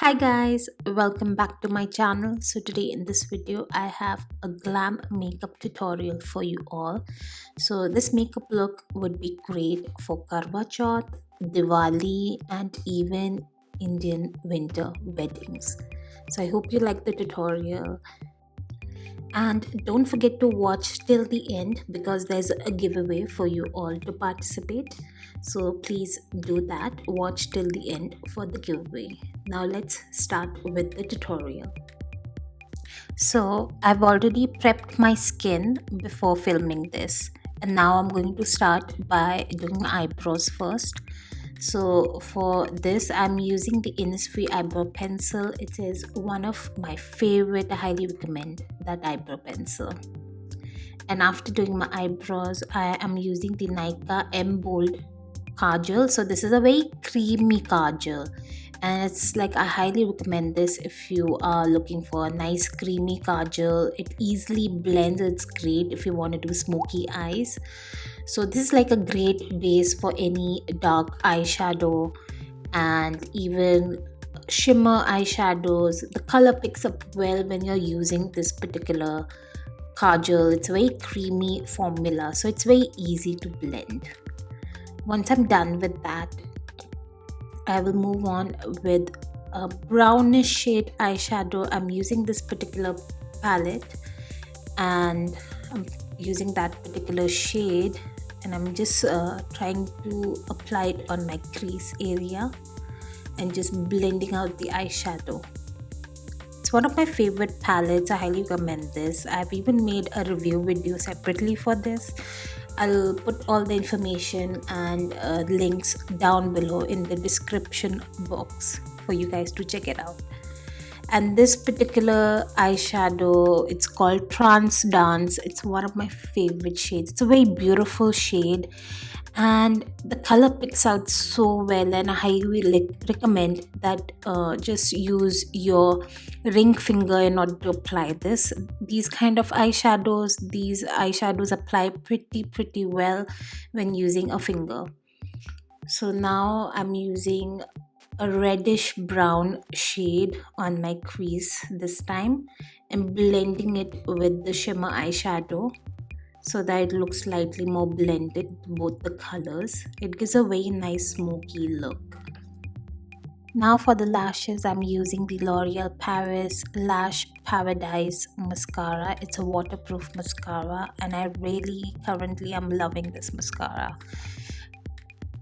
Hi guys, welcome back to my channel. So today in this video I have a glam makeup tutorial for you all. So this makeup look would be great for Karwa Chauth, Diwali and even Indian winter weddings. So I hope you like the tutorial and don't forget to watch till the end because there's a giveaway for you all to participate. So please do that, watch till the end for the giveaway. Now let's start with the tutorial. So I've already prepped my skin before filming this, and now I'm going to start by doing my eyebrows first. So for this I'm using the Innisfree Eyebrow Pencil. It is one of my favorite. I highly recommend that eyebrow pencil. And after doing my eyebrows I am using the Nykaa MBold Kajal. So this is a very creamy kajal, and it's like I highly recommend this if you are looking for a nice creamy kajal. It easily blends, it's great if you want to do smoky eyes. So this is like a great base for any dark eyeshadow and even shimmer eyeshadows. The color picks up well when you're using this particular kajal. It's a very creamy formula, so it's very easy to blend. Once I'm done with that, I will move on with a brownish shade eyeshadow. I'm using this particular palette and I'm using that particular shade, and I'm just trying to apply it on my crease area and just blending out the eyeshadow. It's one of my favorite palettes. I highly recommend this. I've even made a review video separately for this. I'll put all the information and links down below in the description box for you guys to check it out. And this particular eyeshadow, it's called Trance Dance. It's one of my favorite shades. It's a very beautiful shade and the color picks out so well, and I highly recommend that just use your ring finger in order to apply this. These eyeshadows apply pretty well when using a finger. So now I'm using a reddish brown shade on my crease this time and blending it with the shimmer eyeshadow so that it looks slightly more blended, both the colors. It gives a very nice smoky look. Now for the lashes, I'm using the L'Oreal Paris Lash Paradise Mascara. It's a waterproof mascara and I currently am loving this mascara.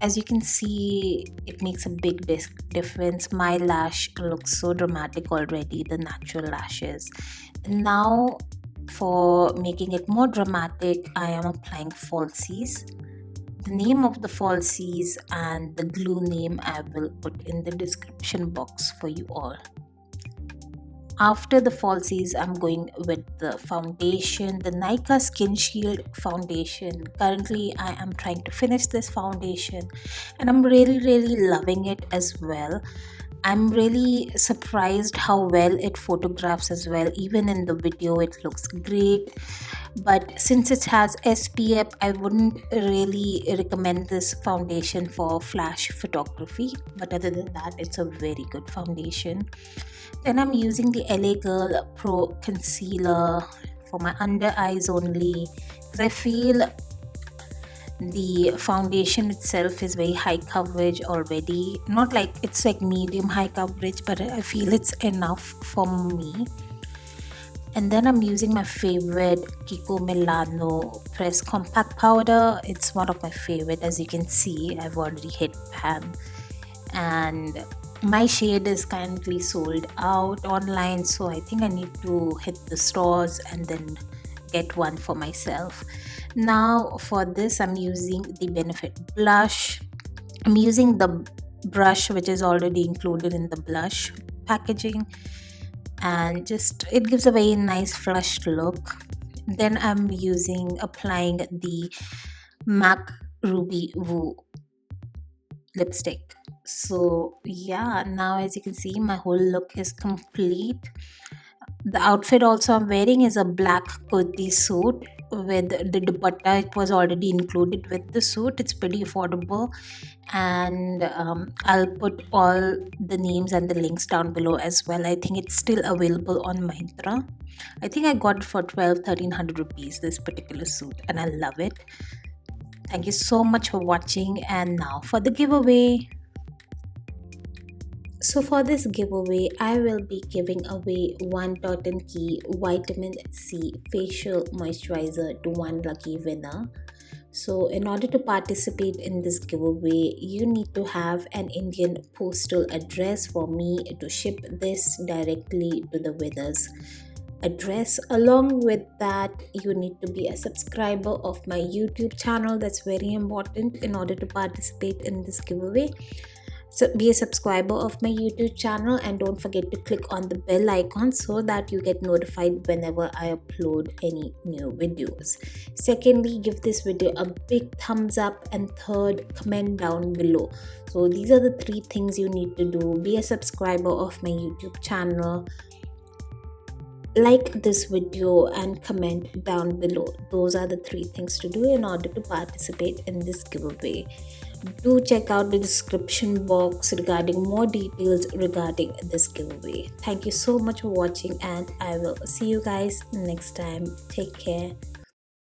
As you can see, it makes a big difference. My lash looks so dramatic already, the natural lashes. Now for making it more dramatic, I am applying falsies. The name of the falsies and the glue name I will put in the description box for you all. After the falsies, I'm going with the foundation, the Nykaa SkinShield foundation. Currently, I am trying to finish this foundation and I'm really loving it as well. I'm really surprised how well it photographs as well. Even in the video, it looks great. But since it has SPF, I wouldn't really recommend this foundation for flash photography. But other than that, it's a very good foundation. Then I'm using the LA Girl Pro Concealer for my under eyes only, because I feel the foundation itself is very high coverage already. Not like it's like medium high coverage, but I feel it's enough for me. And then I'm using my favorite Kiko Milano Press Compact Powder. It's one of my favorite. As you can see, I've already hit pan. And my shade is currently sold out online, so I think I need to hit the stores and then get one for myself. Now for this, I'm using the Benefit blush. I'm using the brush which is already included in the blush packaging, and just it gives a very nice flushed look. Then I'm applying the MAC Ruby Woo lipstick. So yeah, now as you can see, my whole look is complete. The outfit also I'm wearing is a black kurti suit with the dupatta. It was already included with the suit. It's pretty affordable, and I'll put all the names and the links down below as well. I think it's still available on Mahindra. I think I got it for 1300 rupees, this particular suit, and I love it. Thank you so much for watching, and now for the giveaway. So for this giveaway, I will be giving away one Dot and Key Vitamin C Facial Moisturizer to one lucky winner. So in order to participate in this giveaway, you need to have an Indian postal address for me to ship this directly to the winner's address. Along with that, you need to be a subscriber of my YouTube channel. That's very important in order to participate in this giveaway. So be a subscriber of my YouTube channel, and don't forget to click on the bell icon so that you get notified whenever I upload any new videos. Secondly, give this video a big thumbs up, and third, comment down below. So these are the three things you need to do. Be a subscriber of my YouTube channel, like this video, and comment down below. Those are the three things to do in order to participate in this giveaway. Do check out the description box regarding more details regarding this giveaway. Thank you so much for watching, and I will see you guys next time. Take care.